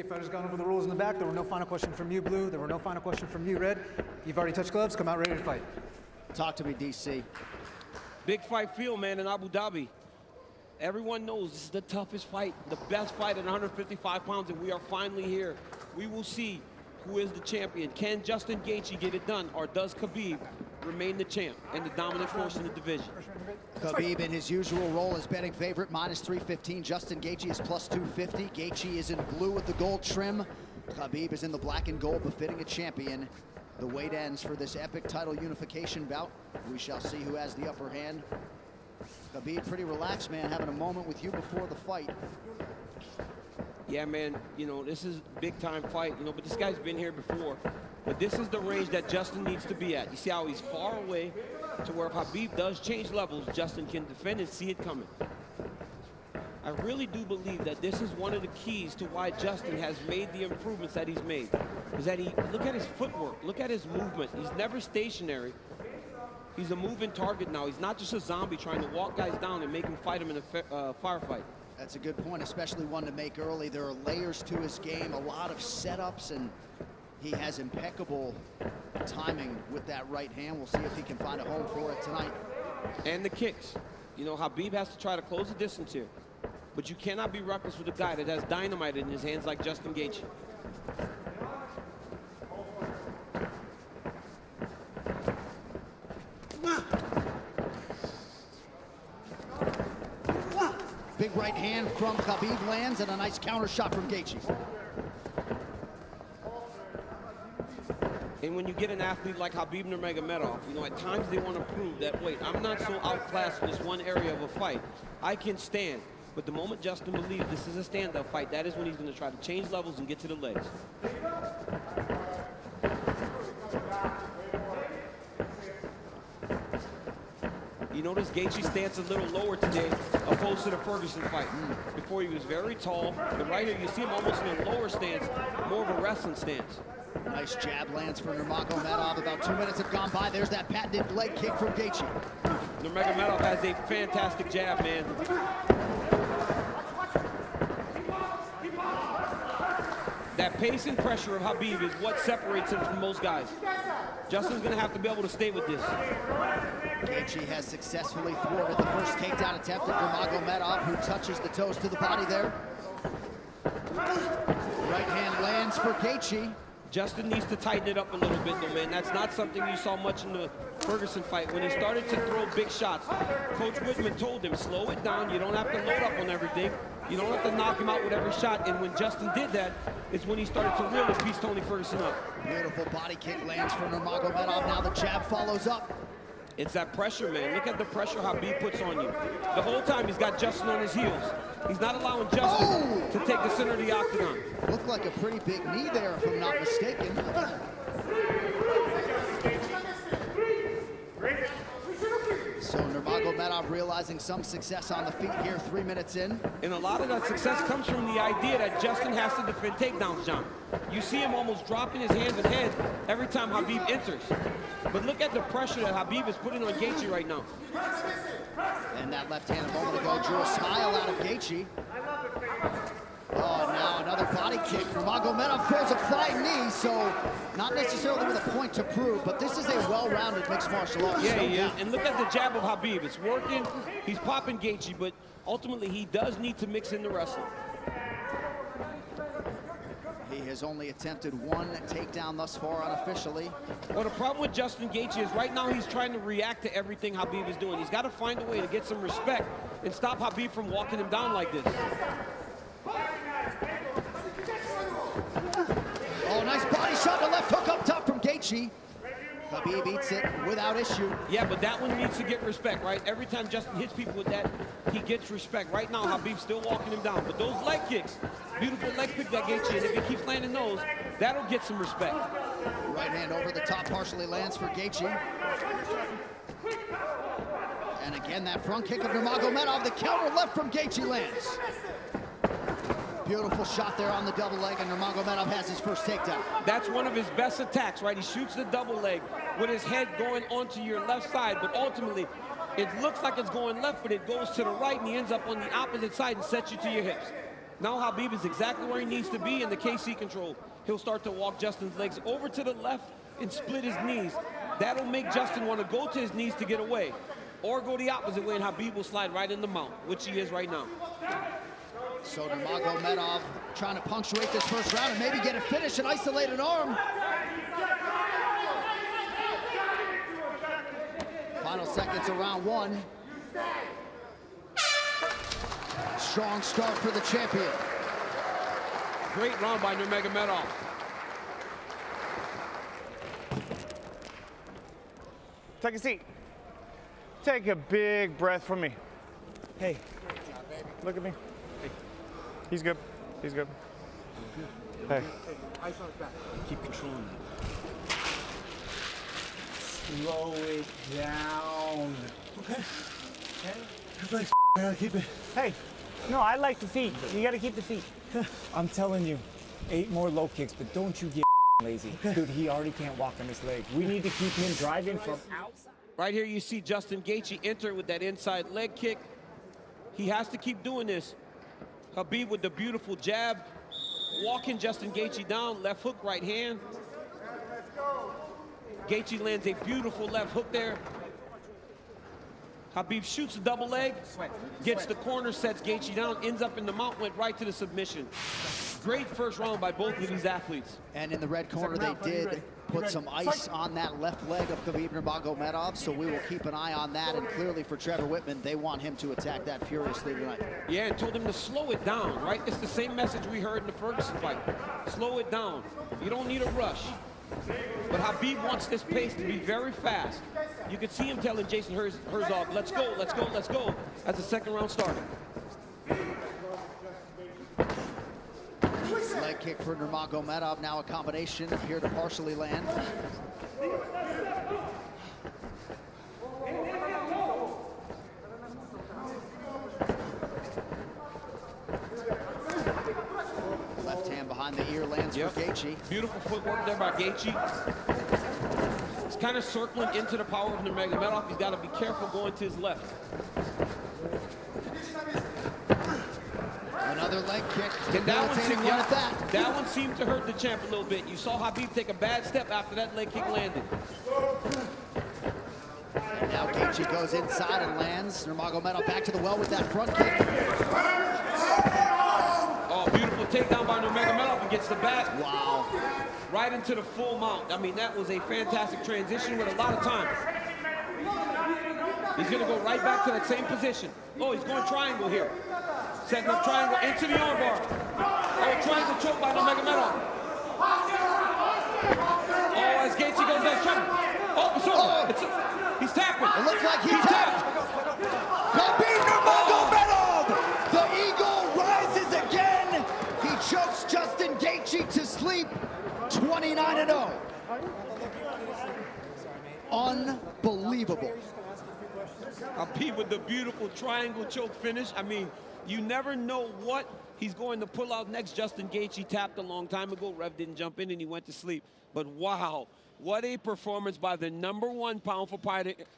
Okay, fighters gone over the rules in the back. There were no final questions from you, Blue. There were no final questions from you, Red. You've already touched gloves. Come out ready to fight. Talk to me, DC. Big fight field, man, in Abu Dhabi. Everyone knows this is the toughest fight, the best fight at 155 pounds, and we are finally here. We will see who is the champion. Can Justin Gaethje get it done, or does Khabib remain the champ and the dominant force in the division? Khabib, in his usual role as betting favorite, -315. Justin Gaethje is +250. Gaethje is in blue with the gold trim. Khabib is in the black and gold, befitting a champion. The wait ends for this epic title unification bout. We shall see who has the upper hand. Khabib, pretty relaxed, man, having a moment with you before the fight. Yeah, man, you know, this is a big-time fight, you know, but this guy's been here before. But this is the range that Justin needs to be at. You see how he's far away to where if Khabib does change levels, Justin can defend and see it coming. I really do believe that this is one of the keys to why Justin has made the improvements that he's made. Is that look at his footwork, look at his movement. He's never stationary. He's a moving target now. He's not just a zombie trying to walk guys down and make them fight him in a firefight. That's a good point, especially one to make early. There are layers to his game, a lot of setups, and he has impeccable timing with that right hand. We'll see if he can find a home for it tonight. And the kicks. You know, Khabib has to try to close the distance here. But you cannot be reckless with a guy that has dynamite in his hands like Justin Gaethje. Big right hand from Khabib lands, and a nice counter shot from Gaethje. And when you get an athlete like Khabib Nurmagomedov, you know, at times they want to prove that, wait, I'm not so outclassed in this one area of a fight. I can stand. But the moment Justin believes this is a stand-up fight, that is when he's going to try to change levels and get to the legs. You notice Gaethje's stance a little lower today, opposed to the Ferguson fight. Before he was very tall, but right here you see him almost in a lower stance, more of a wrestling stance. Nice jab lands for Nurmagomedov. About 2 minutes have gone by. There's that patented leg kick from Gaethje. Nurmagomedov has a fantastic jab, man. That pace and pressure of Khabib is what separates him from most guys. Justin's going to have to be able to stay with this. Gaethje has successfully thwarted the first takedown attempt at Nurmagomedov, who touches the toes to the body there. Right hand lands for Gaethje. Justin needs to tighten it up a little bit, though, man. That's not something you saw much in the Ferguson fight. When he started to throw big shots, Coach Whitman told him, slow it down. You don't have to load up on everything. You don't have to knock him out with every shot. And when Justin did that, it's when he started to really piece Tony Ferguson up. Beautiful body kick lands for Nurmagomedov. Now the jab follows up. It's that pressure, man. Look at the pressure Khabib puts on you. The whole time he's got Justin on his heels. He's not allowing Justin to take the center of the octagon. Looked like a pretty big knee there, if I'm not mistaken. So Nurmagomedov realizing some success on the feet here 3 minutes in. And a lot of that success comes from the idea that Justin has to defend takedowns, John. You see him almost dropping his hands and head every time Khabib enters. But look at the pressure that Khabib is putting on Gaethje right now. And that left hand a moment ago drew a smile out of Gaethje. Oh, now another body kick. Nurmagomedov throws a flying knee, so not necessarily with a point to prove, but this is a well-rounded mixed martial arts. Yeah. And look at the jab of Khabib. It's working. He's popping Gaethje, but ultimately he does need to mix in the wrestling. He has only attempted one takedown thus far unofficially. Well, the problem with Justin Gaethje is right now he's trying to react to everything Khabib is doing. He's got to find a way to get some respect and stop Khabib from walking him down like this. Oh, nice body shot, the left hook up top from Gaethje. Khabib eats it without issue. Yeah, but that one needs to get respect, right? Every time Justin hits people with that, he gets respect. Right now, Khabib's still walking him down. But those leg kicks, beautiful leg kick that Gaethje, and if he keeps landing those, that'll get some respect. Right hand over the top partially lands for Gaethje. And again, that front kick of Nurmagomedov, the counter left from Gaethje lands. Beautiful shot there on the double leg, and Nurmagomedov has his first takedown. That's one of his best attacks, right? He shoots the double leg with his head going onto your left side, but ultimately, it looks like it's going left, but it goes to the right, and he ends up on the opposite side and sets you to your hips. Now Khabib is exactly where he needs to be in the KC control. He'll start to walk Justin's legs over to the left and split his knees. That'll make Justin want to go to his knees to get away, or go the opposite way, and Khabib will slide right in the mount, which he is right now. So Nurmagomedov trying to punctuate this first round and maybe get a finish and isolate an arm. Final seconds of round one. Strong start for the champion. Great round by Nurmagomedov. Take a seat. Take a big breath from me. Hey, look at me. He's good. He's good. Hey. Ice on his back. Keep controlling that. Slow it down. Okay. Okay? Relax, I gotta keep it. Hey. No, I like the feet. You gotta keep the feet. I'm telling you, 8 more low kicks, but don't you get lazy. Dude, he already can't walk on his leg. We need to keep him driving from outside. Right here you see Justin Gaethje enter with that inside leg kick. He has to keep doing this. Khabib with the beautiful jab, walking Justin Gaethje down, left hook, right hand. Gaethje lands a beautiful left hook there. Khabib shoots a double leg, gets the corner, sets Gaethje down, ends up in the mount, went right to the submission. Great first round by both of these athletes. And in the red corner, they did put some ice on that left leg of Khabib Nurmagomedov, so we will keep an eye on that. And clearly for Trevor Whitman, they want him to attack that furiously tonight. Yeah, and told him to slow it down, right? It's the same message we heard in the Ferguson fight. Slow it down. You don't need a rush. But Khabib wants this pace to be very fast. You could see him telling Jason Herzog, let's go, let's go, let's go, as the second round started. Leg kick for Nurmagomedov, now a combination appeared to partially land. Left hand behind the ear lands for Gaethje. Beautiful footwork there by Gaethje. He's kind of circling into the power of Nurmagomedov. He's got to be careful going to his left. Another leg kick. And that one seemed to hurt the champ a little bit. You saw Khabib take a bad step after that leg kick landed. And now Gaethje goes inside and lands. Nurmagomedov back to the well with that front kick. Oh, beautiful takedown by Nurmagomedov and gets the back. Wow. Right into the full mount. I mean, that was a fantastic transition with a lot of time. He's going to go right back to that same position. Oh, he's going triangle here. Setting up triangle into the armbar. Oh, triangle choke by Nurmagomedov. Oh, as Gaethje goes down, triangle. Oh, it's over. He's tapping. It looks like he's tapped. Khabib Nurmagomedov! The eagle rises again. He chokes Justin Gaethje to sleep. 29-0. Unbelievable. Khabib with the beautiful triangle choke finish. I mean, you never know what he's going to pull out next. Justin Gaethje tapped a long time ago. Rev didn't jump in and he went to sleep. But wow, what a performance by the #1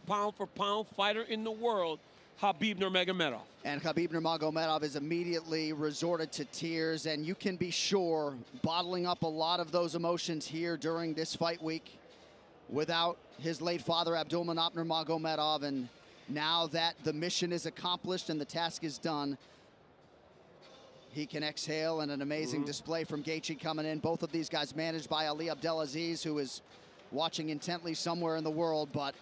pound-for-pound fighter in the world, Khabib Nurmagomedov. And Khabib Nurmagomedov is immediately resorted to tears, and you can be sure bottling up a lot of those emotions here during this fight week without his late father, Abdulmanap Nurmagomedov. And now that the mission is accomplished and the task is done, he can exhale, and an amazing display from Gaethje coming in. Both of these guys managed by Ali Abdelaziz, who is watching intently somewhere in the world, but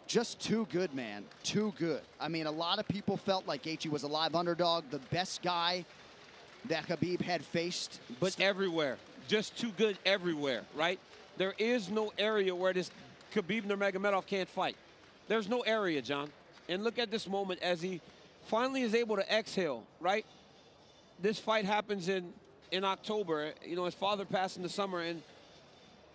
just too good, man, too good. I mean, a lot of people felt like Gaethje was a live underdog, the best guy that Khabib had faced. But everywhere, just too good everywhere, right? There is no area where this Khabib Nurmagomedov can't fight. There's no area, John. And look at this moment as he finally is able to exhale, right? This fight happens in October. You know, his father passed in the summer, and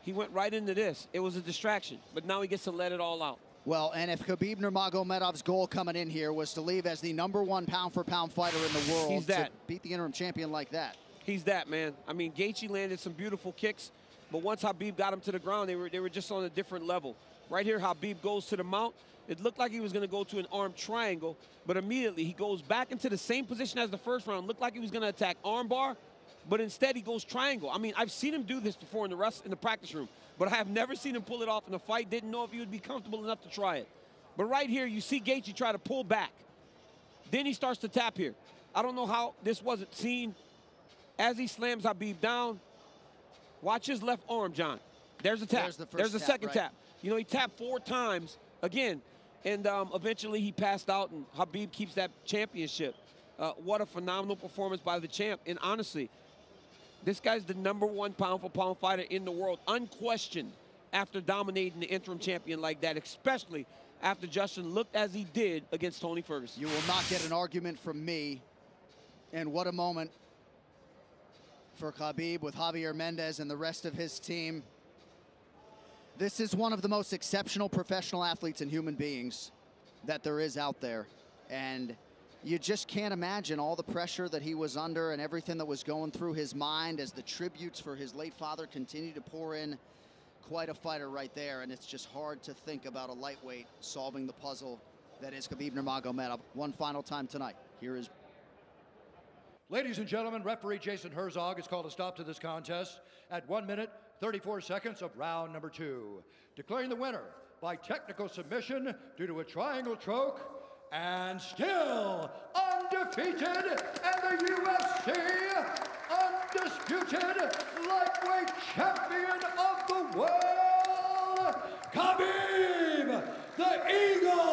he went right into this. It was a distraction, but now he gets to let it all out. Well, and if Khabib Nurmagomedov's goal coming in here was to leave as the #1 pound-for-pound fighter in the world, he's that. to beat the interim champion like that. He's that, man. I mean, Gaethje landed some beautiful kicks, but once Khabib got him to the ground, they were just on a different level. Right here, Khabib goes to the mount. It looked like he was going to go to an arm triangle, but immediately he goes back into the same position as the first round. Looked like he was going to attack arm bar, but instead he goes triangle. I mean, I've seen him do this before in the practice room, but I have never seen him pull it off in a fight. Didn't know if he would be comfortable enough to try it. But right here, you see GEYDЖI try to pull back. Then he starts to tap here. I don't know how this wasn't seen. As he slams Khabib down, watch his left arm, John. There's a tap. There's the second tap. You know, he tapped 4 times again, and eventually he passed out, and Khabib keeps that championship. What a phenomenal performance by the champ. And honestly, this guy's the #1 pound-for-pound fighter in the world, unquestioned, after dominating the interim champion like that, especially after Justin looked as he did against Tony Ferguson. You will not get an argument from me. And what a moment for Khabib with Javier Mendez and the rest of his team. This is one of the most exceptional professional athletes and human beings that there is out there. And you just can't imagine all the pressure that he was under and everything that was going through his mind as the tributes for his late father continue to pour in. Quite a fighter right there, and it's just hard to think about a lightweight solving the puzzle that is Khabib Nurmagomedov. One final time tonight. Here is... Ladies and gentlemen, referee Jason Herzog has called a stop to this contest at 1 minute, 34 seconds of round number 2. Declaring the winner by technical submission due to a triangle choke, and still undefeated, and the UFC undisputed lightweight champion of the world, Khabib, the Eagle